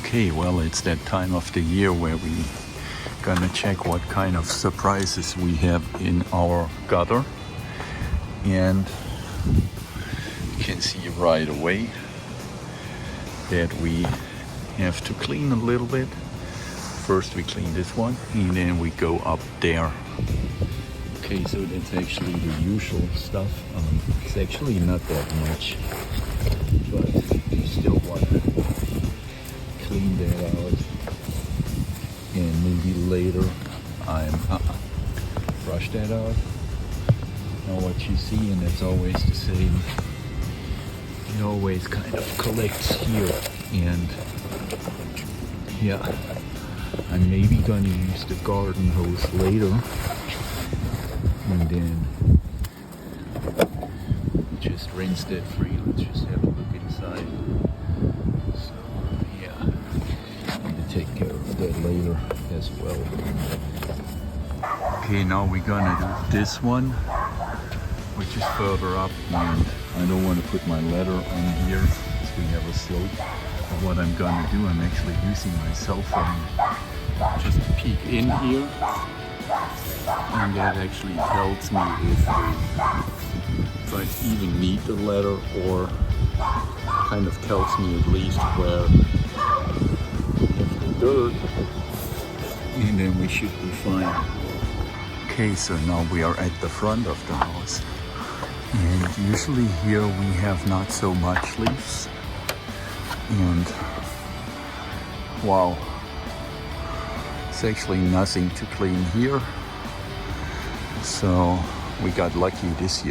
Okay, well, it's that time of the year where we gonna check what kind of surprises we have in our gutter. And you can see right away that we have to clean a little bit. First we clean this one and then we go up there. Okay, so that's actually the usual stuff. It's actually not that much, but we still want to clean that out. And maybe later I'm brush that out. Now what you see, and it's always the same, it always kind of collects here. And yeah, I'm maybe gonna use the garden hose later. And then just rinse that free. Let's just have a look inside. So yeah, I'm gonna take care of that later as well. Okay, now we're gonna do this one, which is further up, and I don't want to put my ladder on here because we have a slope. But what I'm gonna do, I'm actually using my cell phone just to peek in here. And that actually tells me if I even need the ladder, or kind of tells me at least where we have the dirt, and then we should be fine. Okay, so now we are at the front of the house, and usually here we have not so much leaves, and wow, it's actually nothing to clean here. So we got lucky this year.